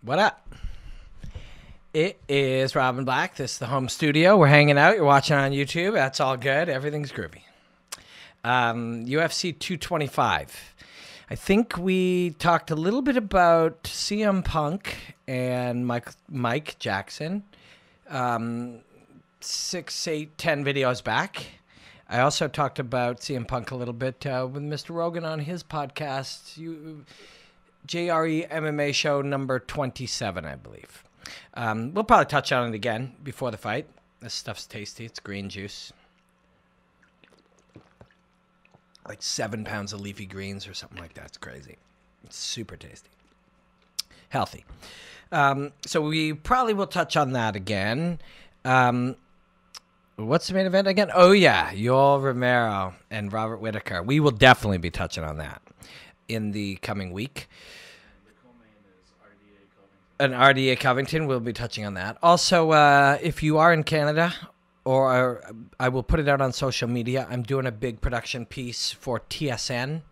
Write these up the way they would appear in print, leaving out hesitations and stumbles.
What up? It is Robin Black. This is the home studio. We're hanging out. You're watching on YouTube. That's all good. Everything's groovy. UFC 225. I think we talked a little bit about CM Punk and Mike Jackson 6, 8, 10 videos back. I also talked about CM Punk a little bit with Mr. Rogan on his podcast, JRE MMA show number 27, I believe. We'll probably touch on it again before the fight. This stuff's tasty. It's green juice. Like 7 pounds of leafy greens or something like that. It's crazy. It's super tasty. Healthy. So we probably will touch on that again. What's the main event again? Oh, yeah. Yoel Romero and Robert Whittaker. We will definitely be touching on that in the coming week. And RDA Covington, we'll be touching on that. Also, if you are in Canada, or I will put it out on social media, I'm doing a big production piece for TSN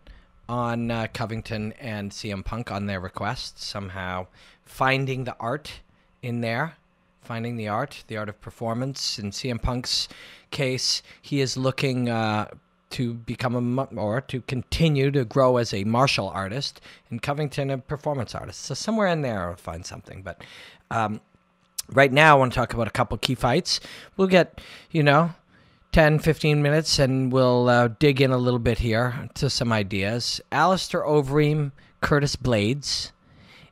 on Covington and CM Punk on their request. Somehow finding the art in there, finding the art of performance. In CM Punk's case, he is looking to become to continue to grow as a martial artist, and Covington a performance artist. So somewhere in there I'll find something. But right now I want to talk about a couple key fights. We'll get, 10, 15 minutes, and we'll dig in a little bit here to some ideas. Alistair Overeem, Curtis Blaydes,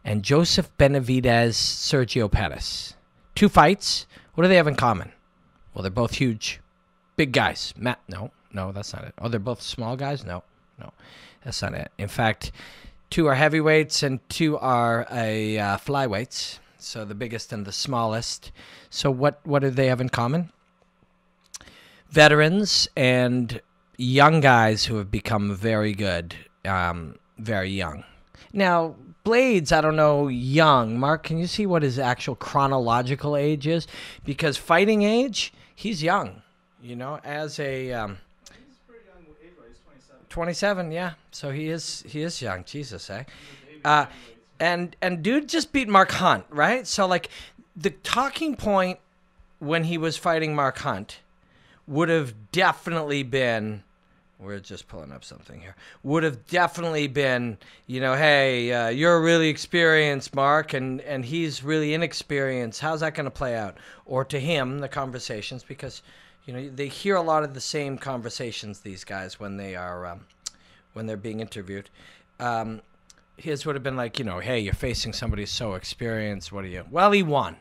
and Joseph Benavidez, Sergio Pettis. 2 fights. What do they have in common? Well, they're both huge. Big guys. No, that's not it. Oh, they're both small guys? No, that's not it. In fact, 2 are heavyweights and 2 are flyweights. So the biggest and the smallest. So what do they have in common? Veterans and young guys who have become very good, very young. Now, Blaydes, I don't know, young. Mark, can you see what his actual chronological age is? Because fighting age, he's young. As a... he's pretty young age-wise. He's 27. 27, yeah. So he is young. Jesus, eh? And dude just beat Mark Hunt, right? So like the talking point when he was fighting Mark Hunt would have definitely been, we're just pulling up something here, would have definitely been, hey, you're really experienced, Mark, and he's really inexperienced. How's that going to play out? Or to him, the conversations, because they hear a lot of the same conversations, these guys, when they are when they're being interviewed. His would have been like, hey, you're facing somebody so experienced. What are you? Well, he won,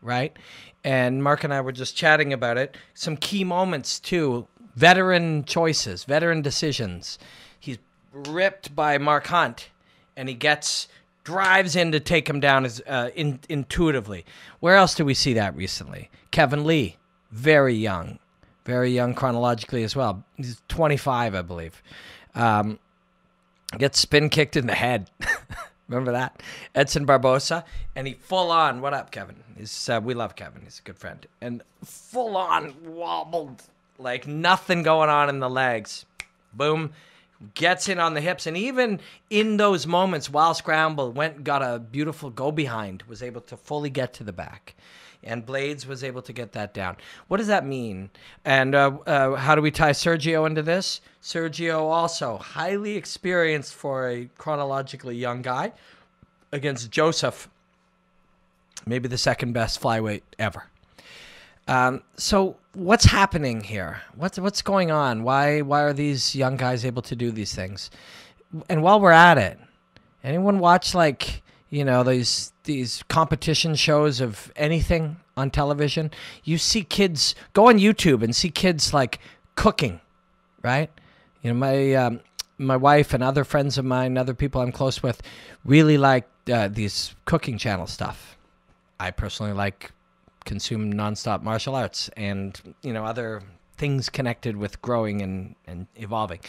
right? And Mark and I were just chatting about it. Some key moments, too. Veteran choices, veteran decisions. He's ripped by Mark Hunt, and he drives in to take him down intuitively. Where else do we see that recently? Kevin Lee. Very young chronologically as well. He's 25, I believe. Gets spin kicked in the head. Remember that? Edson Barbosa. And he full on, what up, Kevin? We love Kevin. He's a good friend. And full on wobbled, like nothing going on in the legs. Boom. Gets in on the hips. And even in those moments, while scrambled, got a beautiful go behind, was able to fully get to the back. And Blaydes was able to get that down. What does that mean? And how do we tie Sergio into this? Sergio also highly experienced for a chronologically young guy against Joseph, maybe the second best flyweight ever. So what's happening here? What's going on? Why are these young guys able to do these things? And while we're at it, anyone watch these competition shows of anything on television? You see kids go on YouTube and see kids like cooking, right? My wife and other friends of mine, other people I'm close with, really like these cooking channel stuff. I personally like consume nonstop martial arts and other things connected with growing and evolving.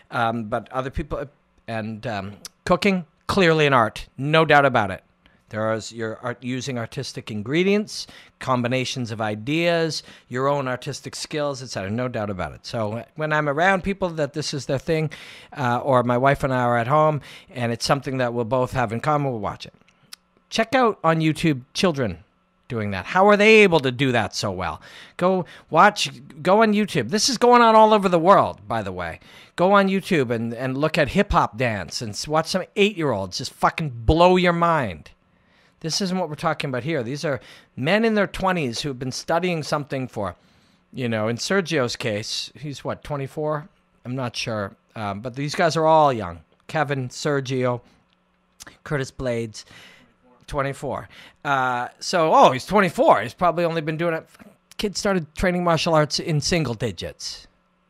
But other people and cooking, clearly an art, no doubt about it. You're using artistic ingredients, combinations of ideas, your own artistic skills, etc. No doubt about it. So when I'm around people that this is their thing, or my wife and I are at home, and it's something that we'll both have in common, we'll watch it. Check out on YouTube children doing that. How are they able to do that so well? Go on YouTube. This is going on all over the world, by the way. Go on YouTube and look at hip-hop dance and watch some 8-year-olds just fucking blow your mind. This isn't what we're talking about here. These are men in their 20s who've been studying something for, in Sergio's case, he's what, 24? I'm not sure. But these guys are all young. Kevin, Sergio, Curtis Blaydes, 24. He's 24. He's probably only been doing it. Kids started training martial arts in single digits,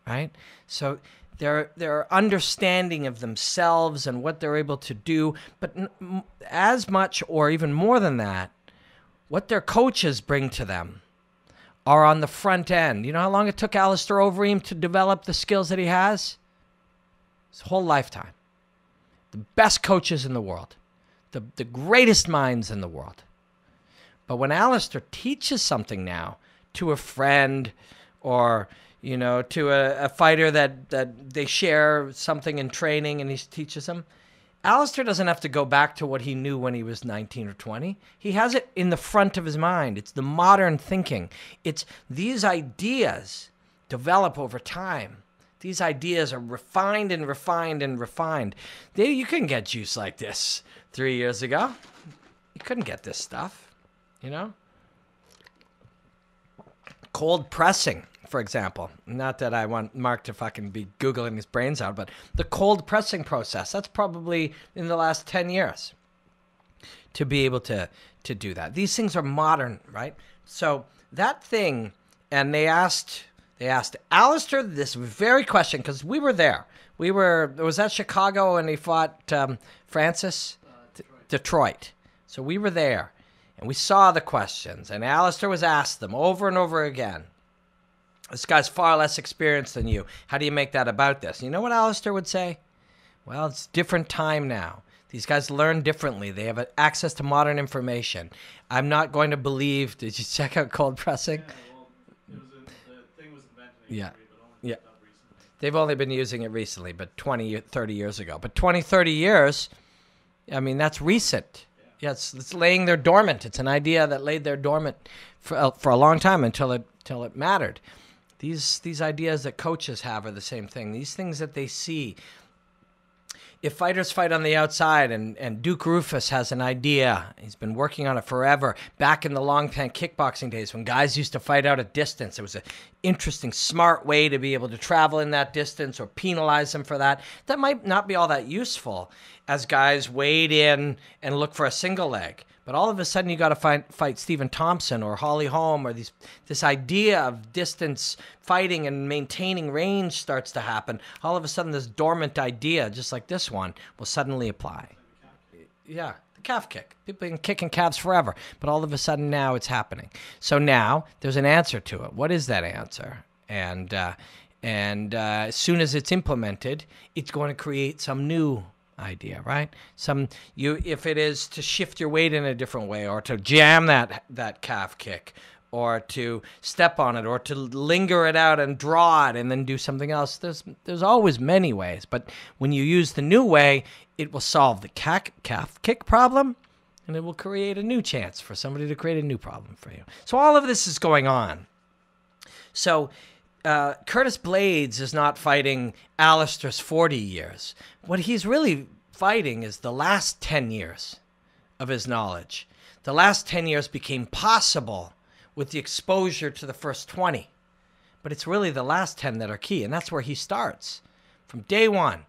right? So their understanding of themselves and what they're able to do, but as much or even more than that, what their coaches bring to them are on the front end. You know how long it took Alistair Overeem to develop the skills that he has? His whole lifetime. The best coaches in the world. The greatest minds in the world. But when Alistair teaches something now to a friend or, to a fighter that they share something in training and he teaches them, Alistair doesn't have to go back to what he knew when he was 19 or 20. He has it in the front of his mind. It's the modern thinking. It's these ideas develop over time. These ideas are refined and refined and refined. You couldn't get juice like this 3 years ago. You couldn't get this stuff, Cold pressing, for example. Not that I want Mark to fucking be Googling his brains out, but the cold pressing process, that's probably in the last 10 years to be able to do that. These things are modern, right? So that thing, and they asked Alistair this very question, because we were there. It was at Chicago, and he fought Francis? Detroit. So we were there, and we saw the questions, and Alistair was asked them over and over again. This guy's far less experienced than you. How do you make that about this? You know what Alistair would say? Well, it's different time now. These guys learn differently. They have access to modern information. I'm not going to believe... Did you check out cold pressing? Yeah, well, the thing was invented in 83, but only picked up recently. They've only been using it recently, but 20, 30 years ago. But 20, 30 years, I mean, that's recent. Yeah, it's laying there dormant. It's an idea that laid there dormant for a long time until it mattered. These ideas that coaches have are the same thing. These things that they see. If fighters fight on the outside, and Duke Rufus has an idea, he's been working on it forever. Back in the long pan kickboxing days when guys used to fight out at distance, it was an interesting, smart way to be able to travel in that distance or penalize them for that. That might not be all that useful as guys wade in and look for a single leg. But all of a sudden, you got to fight Stephen Thompson or Holly Holm, or this idea of distance fighting and maintaining range starts to happen. All of a sudden, this dormant idea, just like this one, will suddenly apply. Yeah, the calf kick. People have been kicking calves forever, but all of a sudden now it's happening. So now there's an answer to it. What is that answer? And as soon as it's implemented, it's going to create some new idea, right? If it is to shift your weight in a different way, or to jam that calf kick, or to step on it, or to linger it out and draw it and then do something else. There's always many ways, but when you use the new way, it will solve the calf kick problem, and it will create a new chance for somebody to create a new problem for you. So all of this is going on. So Curtis Blaydes is not fighting Alistair's 40 years. What he's really fighting is the last 10 years of his knowledge. The last 10 years became possible with the exposure to the first 20. But it's really the last 10 that are key, and that's where he starts. From day one,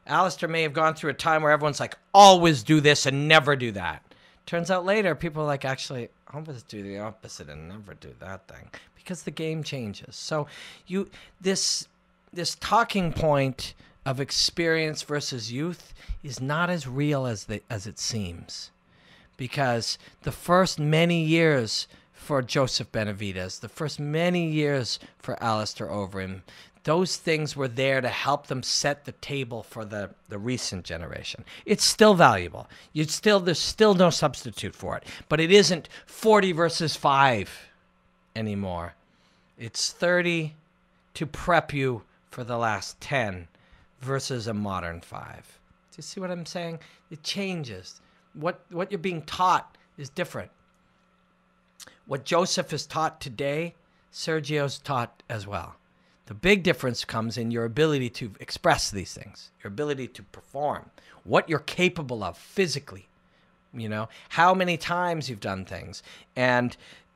Alistair may have gone through a time where everyone's like, always do this and never do that. Turns out later, people are like, actually, always do the opposite and never do that thing. Because the game changes. So this talking point of experience versus youth is not as real as it seems. Because the first many years for Joseph Benavidez, the first many years for Alistair Overeem, those things were there to help them set the table for the recent generation. It's still valuable. There's still no substitute for it. But it isn't 40 versus 5 anymore. It's 30 to prep you for the last 10 versus a modern 5. Do you see what I'm saying? It changes. What you're being taught is different. What Joseph is taught today, Sergio's taught as well. The big difference comes in your ability to express these things, your ability to perform, what you're capable of physically, you know, how many times you've done things. And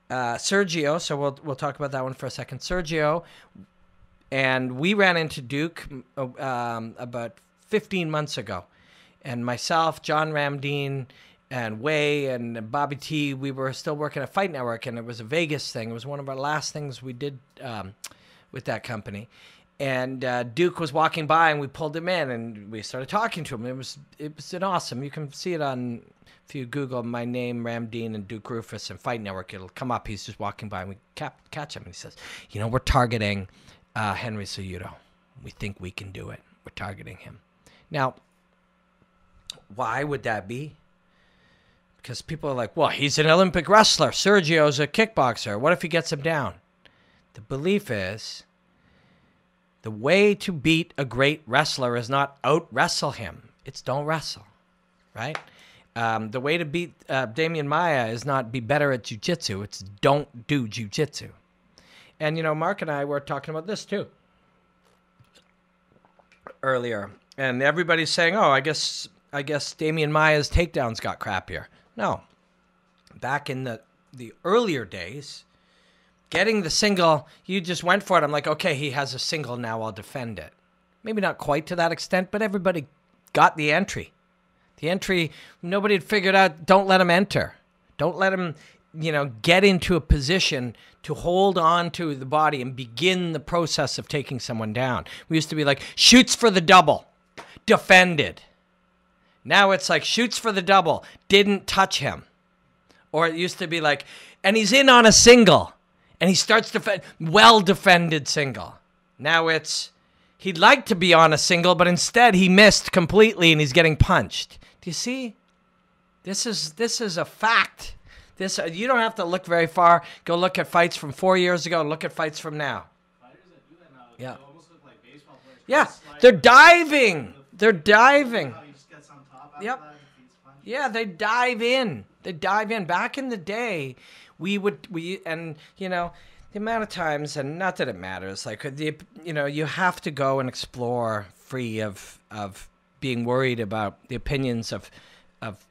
Sergio, so we'll talk about that one for a second. Sergio, and we ran into Duke about 15 months ago. And myself, John Ramdeen, and Way and Bobby T, we were still working at Fight Network, and it was a Vegas thing. It was one of our last things we did with that company. And Duke was walking by, and we pulled him in, and we started talking to him. It was an awesome. You can see it on, if you Google my name, Ramdeen and Duke Rufus and Fight Network, it'll come up. He's just walking by, and we catch him, and he says, you know, we're targeting Henry Cejudo. We think we can do it. We're targeting him. Now, why would that be? Because people are like, well, he's an Olympic wrestler. Sergio's a kickboxer. What if he gets him down? The belief is the way to beat a great wrestler is not out-wrestle him. It's don't wrestle, right? The way to beat Damian Maia is not be better at jiu-jitsu. It's don't do jiu-jitsu. And, you know, Mark and I were talking about this too earlier. And everybody's saying, oh, I guess Damian Maia's takedowns got crappier. No. Back in the earlier days, getting the single, you just went for it. I'm like, okay, he has a single now, I'll defend it. Maybe not quite to that extent, but everybody got the entry. The entry, nobody had figured out, don't let him enter. Don't let him, you know, get into a position to hold on to the body and begin the process of taking someone down. We used to be like, shoots for the double, defended. Now it's like shoots for the double, didn't touch him. Or it used to be like, and he's in on a single, and he starts well-defended single. Now it's, he'd like to be on a single, but instead he missed completely and he's getting punched. Do you see? This is a fact. You don't have to look very far. Go look at fights from 4 years ago and look at fights from now. Fighters that do that now, yeah. They almost look like baseball players. Yeah, they're diving. They're diving. Yep. Yeah, they dive in. They dive in. Back in the day, and you know, the amount of times, and not that it matters, like you have to go and explore free of being worried about the opinions of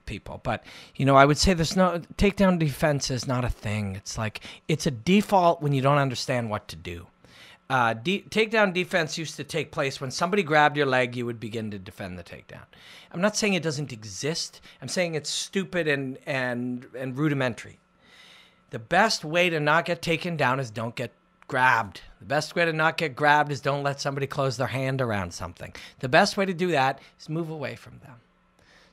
people. But you know, I would say there's no takedown defense is not a thing. It's like it's a default when you don't understand what to do. Takedown defense used to take place when somebody grabbed your leg, you would begin to defend the takedown. I'm not saying it doesn't exist. I'm saying it's stupid and rudimentary. The best way to not get taken down is don't get grabbed. The best way to not get grabbed is don't let somebody close their hand around something. The best way to do that is move away from them.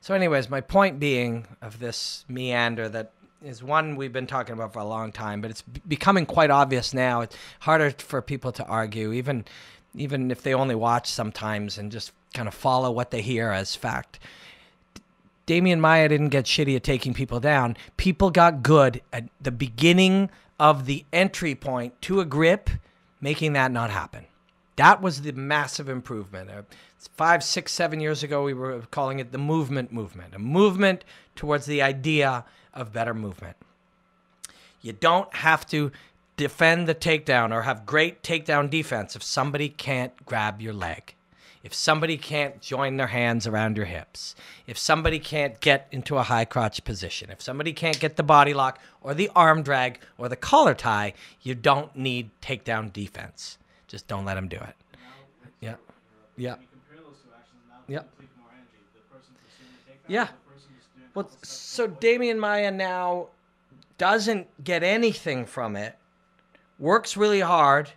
So anyways, my point being of this meander that is one we've been talking about for a long time, but it's becoming quite obvious now. It's harder for people to argue, even if they only watch sometimes and just kind of follow what they hear as fact. Damian Maia didn't get shitty at taking people down. People got good at the beginning of the entry point to a grip, making that not happen. That was the massive improvement. 5, 6, 7 years ago, we were calling it the movement, a movement towards the idea of better movement. You don't have to defend the takedown or have great takedown defense if somebody can't grab your leg, if somebody can't join their hands around your hips, if somebody can't get into a high crotch position, if somebody can't get the body lock or the arm drag or the collar tie, you don't need takedown defense. Just don't let them do it. Yeah. Yeah. When you compare those two actions, now yeah. deplete more energy. The person pursuing the takedown, yeah. the person just doing Well, so Damian Maia now doesn't get anything from it, works really hard,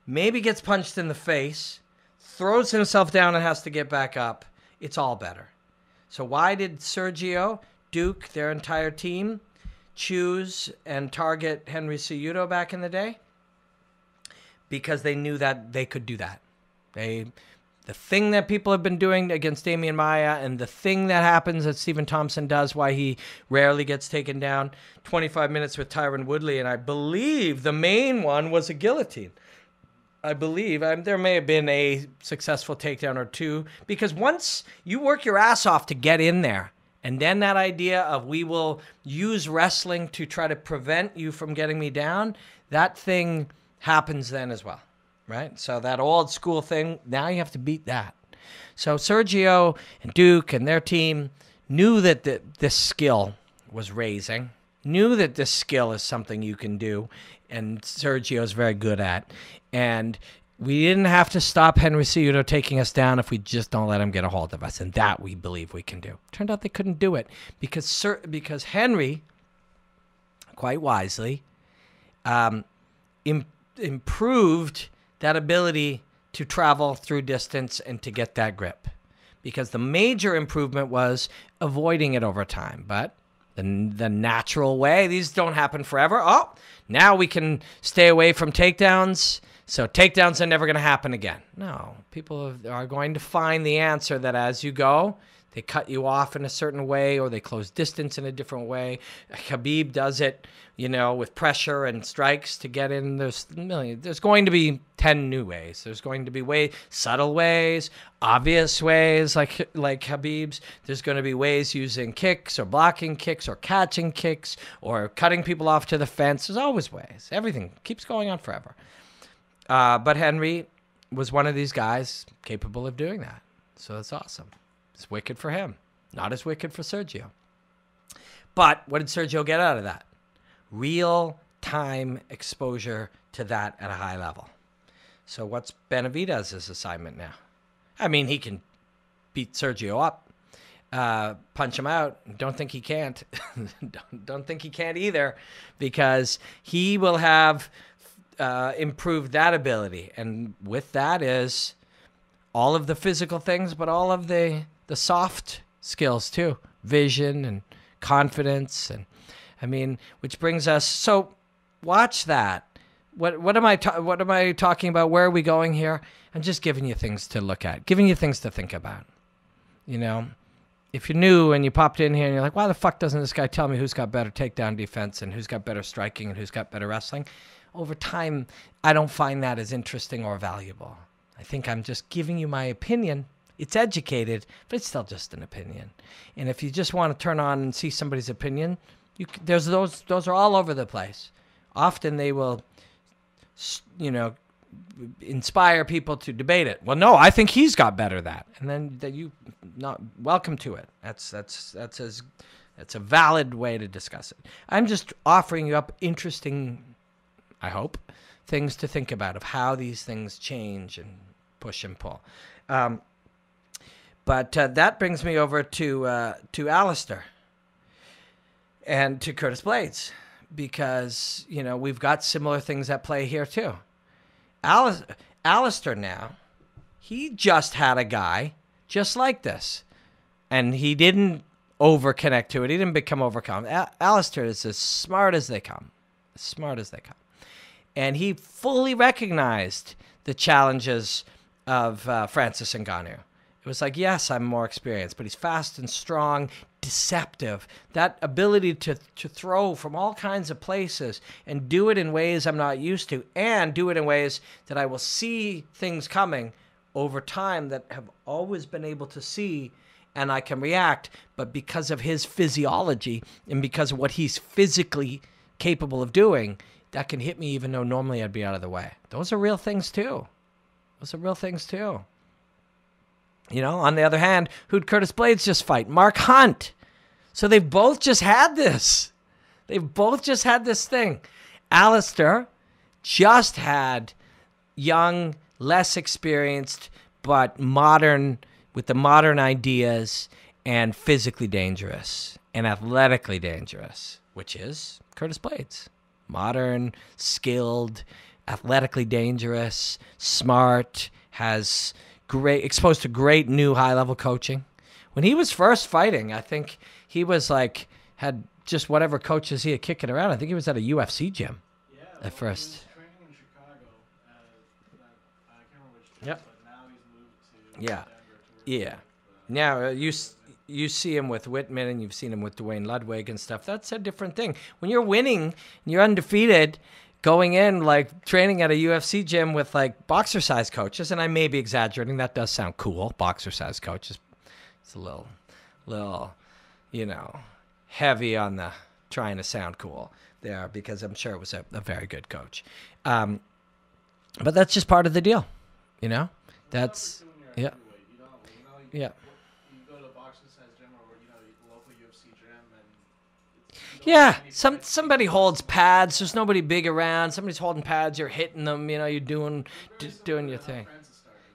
maybe gets punched in the face, throws himself down and has to get back up. It's all better. So why did Sergio, Duke, their entire team, choose and target Henry Cejudo back in the day? Because they knew that they could do that. The thing that people have been doing against Damian Maia and the thing that happens that Stephen Thompson does, why he rarely gets taken down, 25 minutes with Tyron Woodley, and I believe the main one was a guillotine. I believe there may have been a successful takedown or two, because once you work your ass off to get in there And then that idea of we will use wrestling to try to prevent you from getting me down, that thing happens then as well, right? So that old school thing, now you have to beat that. So Sergio and Duke and their team knew that this skill was raising, knew that this skill is something you can do, and Sergio's very good at. And we didn't have to stop Henry Cejudo taking us down if we just don't let him get a hold of us, and that we believe we can do. Turned out they couldn't do it because Henry, quite wisely, improved that ability to travel through distance and to get that grip. Because the major improvement was avoiding it over time. But the natural way, these don't happen forever. Oh, now we can stay away from takedowns, so takedowns are never going to happen again. No, people are going to find the answer that as you go, they cut you off in a certain way or they close distance in a different way. Khabib does it, with pressure and strikes to get in. There's going to be 10 new ways. There's going to be subtle ways, obvious ways like Khabib's. There's going to be ways using kicks or blocking kicks or catching kicks or cutting people off to the fence. There's always ways. Everything keeps going on forever. But Henry was one of these guys capable of doing that. So that's awesome. It's wicked for him. Not as wicked for Sergio. But what did Sergio get out of that? Real-time exposure to that at a high level. So what's Benavidez's assignment now? I mean, he can beat Sergio up, punch him out. Don't think he can't. Don't think he can't either, because he will have improved that ability. And with that is all of the physical things, but all of the soft skills too, vision and confidence, and which brings us. So, watch that. What am I talking about? Where are we going here? I'm just giving you things to look at, giving you things to think about. If you're new and you popped in here and you're like, why the fuck doesn't this guy tell me who's got better takedown defense and who's got better striking and who's got better wrestling? Over time, I don't find that as interesting or valuable. I think I'm just giving you my opinion. It's educated, but it's still just an opinion. And if you just want to turn on and see somebody's opinion, those are all over the place. Often they will, inspire people to debate it. Well, no, I think he's got better that, and then you not welcome to it. That's a valid way to discuss it. I'm just offering you up interesting, I hope, things to think about of how these things change and push and pull. But that brings me over to Alistair and to Curtis Blaydes, because we've got similar things at play here too. Alistair now, he just had a guy just like this, and he didn't over-connect to it. He didn't become overcome. Alistair is as smart as they come. And he fully recognized the challenges of Francis Ngannou. It was like, yes, I'm more experienced, but he's fast and strong, deceptive. That ability to throw from all kinds of places and do it in ways I'm not used to, and do it in ways that I will see things coming over time that have always been able to see, and I can react. But because of his physiology and because of what he's physically capable of doing, that can hit me even though normally I'd be out of the way. Those are real things too. On the other hand, who'd Curtis Blaydes just fight? Mark Hunt. So they've both just had this. Thing. Alistair just had young, less experienced, but modern, with the modern ideas, and physically dangerous and athletically dangerous, which is Curtis Blaydes. Modern, skilled, athletically dangerous, smart, has exposed to great new high-level coaching. When he was first fighting, I think he was had just whatever coaches he had kicking around. I think he was at a UFC gym at first. He was training in Chicago. I can't remember which gym, but now he's moved to Denver. Yeah. Now you see him with Whitman, and you've seen him with Dwayne Ludwig and stuff. That's a different thing. When you're winning and you're undefeated, going in training at a UFC gym with boxer-sized coaches, and I may be exaggerating. That does sound cool, boxer-sized coaches. It's a little, heavy on the trying to sound cool there, because I'm sure it was a very good coach. But that's just part of the deal, That's yeah. Yeah. You go to a boxing size gym or local UFC gym, and yeah, somebody holds pads. There's nobody big around. Somebody's holding pads. You're hitting them. You're doing your thing.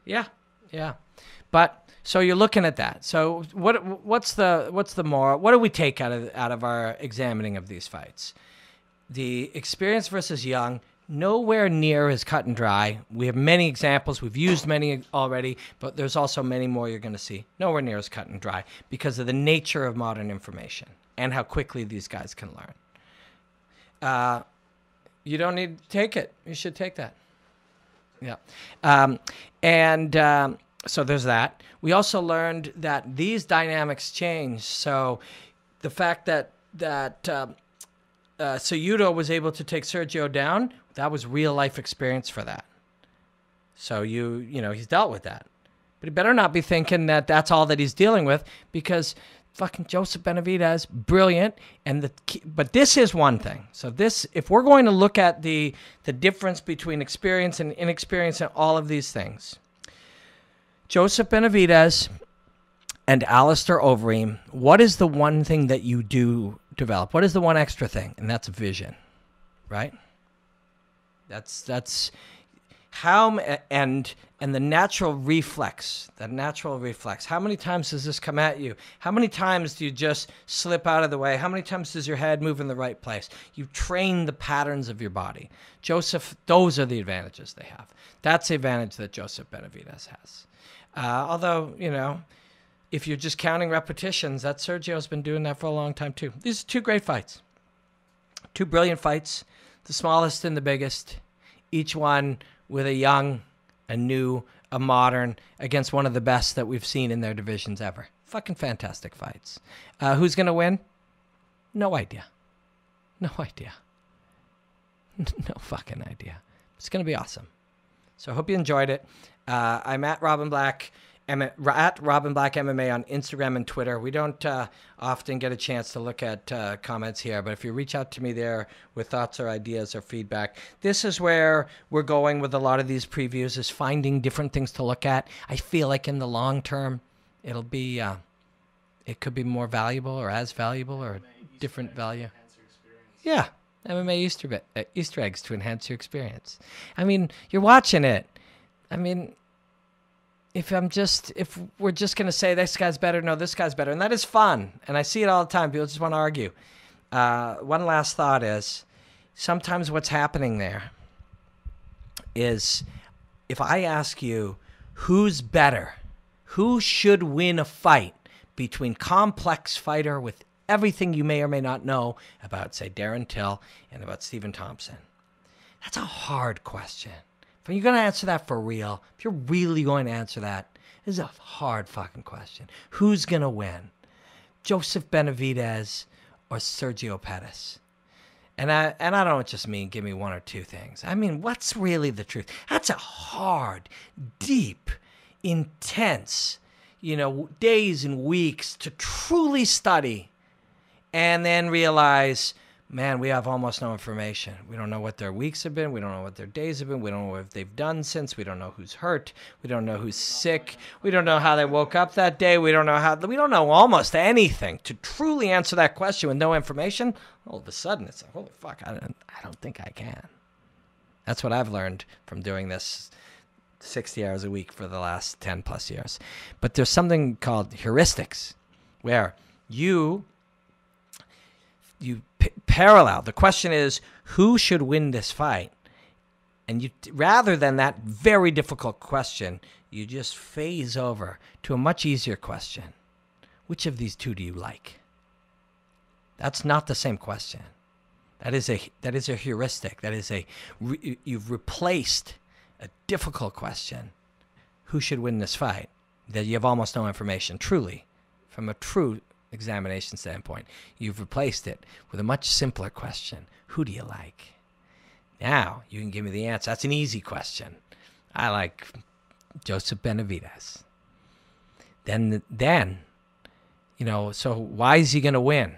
Yeah, yeah. But so you're looking at that. So what's the more? What do we take out of our examining of these fights? The experience versus young. Nowhere near as cut and dry. We have many examples. We've used many already, but there's also many more you're going to see. Nowhere near as cut and dry because of the nature of modern information and how quickly these guys can learn. You don't need to take it. You should take that. Yeah. So there's that. We also learned that these dynamics change. So the fact that Cejudo was able to take Sergio down, that was real life experience for that. So he's dealt with that. But he better not be thinking that that's all that he's dealing with, because fucking Joseph Benavidez, brilliant. But this is one thing. So if we're going to look at the difference between experience and inexperience and all of these things, Joseph Benavidez and Alistair Overeem, what is the one thing that you do develop? What is the one extra thing? And that's vision, right? That's how, and the natural reflex, how many times does this come at you? How many times do you just slip out of the way? How many times does your head move in the right place? You train the patterns of your body. Joseph, those are the advantages they have. That's the advantage that Joseph Benavidez has. Although, if you're just counting repetitions, that Sergio's been doing that for a long time too. These are two great fights. Two brilliant fights, the smallest and the biggest, each one with a young, a new, a modern, against one of the best that we've seen in their divisions ever. Fucking fantastic fights. Who's going to win? No idea. No idea. No fucking idea. It's going to be awesome. So I hope you enjoyed it. I'm at Robin Black. At Robin Black MMA on Instagram and Twitter. We don't often get a chance to look at comments here, but if you reach out to me there with thoughts or ideas or feedback, this is where we're going with a lot of these previews, is finding different things to look at. I feel like in the long term, it could be more valuable or as valuable or different value. Yeah, MMA Easter eggs to enhance your experience. I mean, you're watching it. I mean, if we're just going to say this guy's better, no, this guy's better, and that is fun, and I see it all the time. People just want to argue. One last thought is, sometimes what's happening there is, if I ask you who's better, who should win a fight between complex fighter with everything you may or may not know about, say, Darren Till and about Stephen Thompson, that's a hard question. If you're going to answer that for real, if you're really going to answer that, this is a hard fucking question. Who's going to win? Joseph Benavidez or Sergio Pettis? And I don't just mean give me one or two things. I mean, what's really the truth? That's a hard, deep, intense, days and weeks to truly study and then realize, man, we have almost no information. We don't know what their weeks have been. We don't know what their days have been. We don't know what they've done since. We don't know who's hurt. We don't know who's sick. We don't know how they woke up that day. We don't know almost anything. To truly answer that question with no information, all of a sudden it's like, holy fuck, I don't think I can. That's what I've learned from doing this 60 hours a week for the last 10 plus years. But there's something called heuristics, where you parallel. The question is, who should win this fight? And rather than that very difficult question, you just phase over to a much easier question. Which of these two do you like? That's not the same question. That is a heuristic. That is you've replaced a difficult question. Who should win this fight? That you have almost no information. Truly, from a true examination standpoint, you've replaced it with a much simpler question. Who do you like? Now you can give me the answer. That's an easy question. I like Joseph Benavidez. Then So why is he going to win?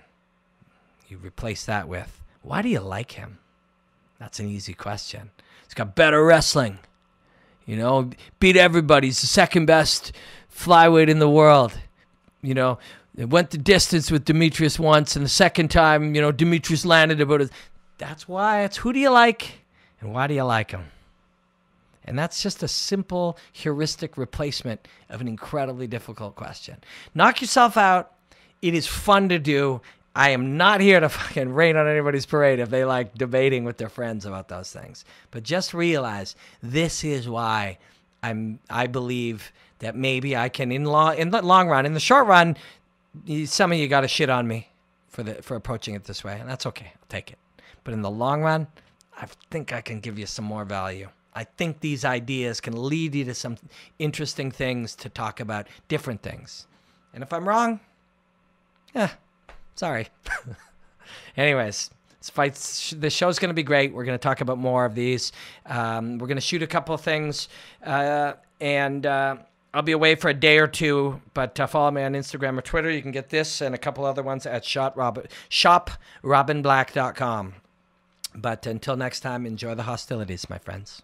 You replace that with, why do you like him? That's an easy question. He's got better wrestling. Beat everybody. He's the second best flyweight in the world. They went the distance with Demetrius once, and the second time, Demetrius landed about it. That's why. It's who do you like, and why do you like him? And that's just a simple heuristic replacement of an incredibly difficult question. Knock yourself out. It is fun to do. I am not here to fucking rain on anybody's parade if they like debating with their friends about those things. But just realize this is why I believe that maybe I can, in the long run, in the short run, some of you got to shit on me for approaching it this way, and that's okay. I'll take it. But in the long run, I think I can give you some more value. I think these ideas can lead you to some interesting things to talk about, different things. And if I'm wrong, sorry. Anyways, the show's going to be great. We're going to talk about more of these. We're going to shoot a couple of things, and I'll be away for a day or 2, but follow me on Instagram or Twitter. You can get this and a couple other ones at shoprobinblack.com. But until next time, enjoy the hostilities, my friends.